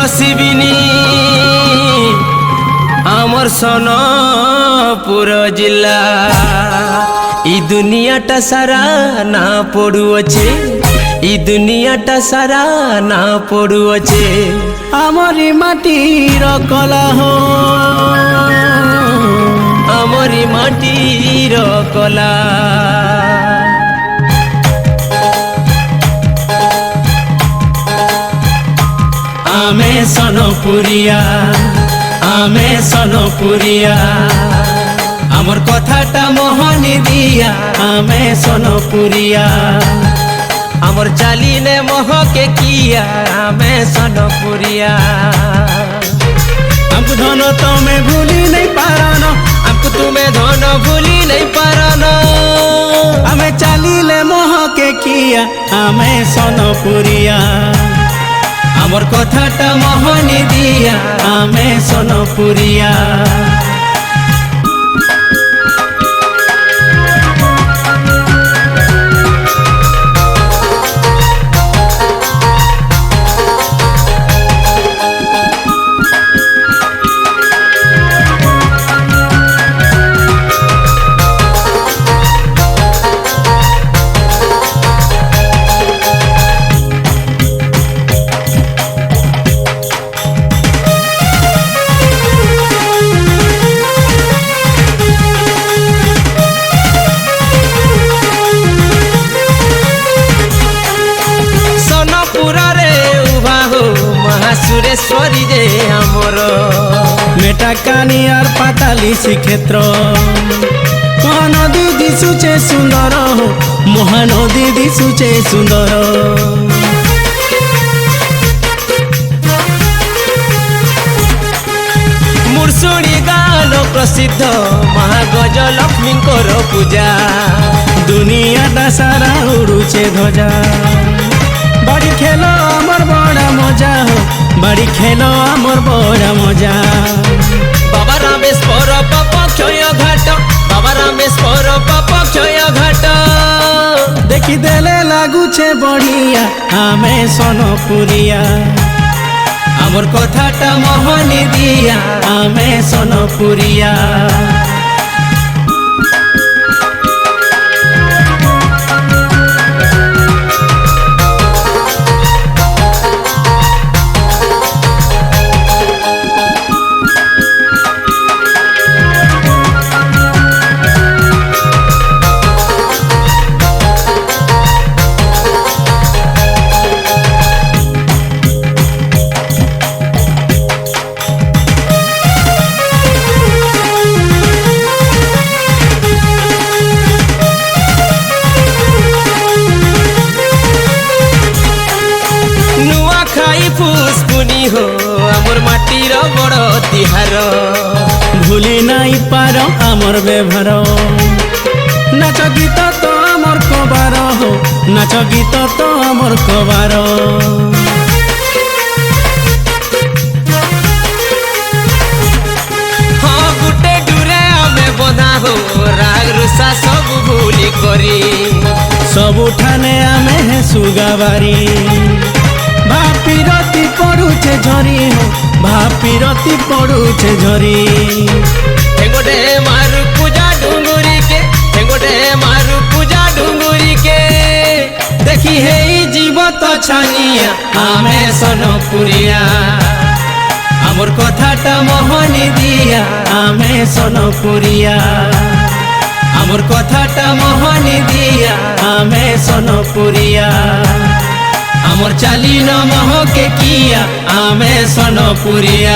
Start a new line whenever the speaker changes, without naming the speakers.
बसबिनी आमर सोनपुर जिला ई दुनियाटा सारा ना पड़ुअछे ई दुनियाटा सारा ना पड़ुअछे
आमरी माटीर कला हो
आमरी माटीर कला
आमे सोनपुरिया आमे सोनपुरिया आमर कथाटा मोहनी दिया आमे सोनपुरिया
आमर चालीने महके किया आमे सोनपुरिया
हमको धन तुम्हें भूली नहीं पारानो
हमको तुम्हें धन भूली नहीं पारानो
हमें चालीले महके किया आमे सोनपुरिया आमर कथाटा मोहनी दिया आमे सोनपुरिया
सुरेश्वरी जे आमर
मेटा कानी और पाताली श्रीक्षेत्र महानदी दिशुचे सुंदर हो महानदी दिशुचे सुंदर
मुरसुणी गान प्रसिद्ध महागजलक्ष्मी पूजा
दुनियाटा सारा उड़ुचे ध्वजा बाड़ी खेलो आमर बड़ा मजा हो बाड़ी खेलो आमर बड़ा मजा
बाबा रामेश्वर पापक्षय घाट बाबा रामेश्वर पापक्षय घाट
देखी देले लागुचे बढ़िया आमे सोनपुरिया आमर कथाटा मोहनी दिया आमे सोनपुरिया
पुष्पुनी हो आमर माटीर बड़ तिहार
भूली नहीं पार आमर व्यवहार नाच गीत तो आमर कबार हो नाच गीत तो आमर कबार
हाँ गुटे डुरे आमे बंधा हो राग रुषा सब भूली करी
सब ठाने आमे है सुगाबारी भापीरती पड़ुचे झरी हो भापीरती पड़ुचे झरी
हेंगोटे मारु पूजा डुंगुरी के हेंगोटे मारु पूजा डुंगुरी के देखी हे जीवत छानिया आमे सोनपुरिया आमर कथाटा मोहनी दिया आमे सोनपुरिया आमर कथाटा मोहनी दिया आमे सोनपुरिया आमर चाली न महके किया आमे सोनपुरिया।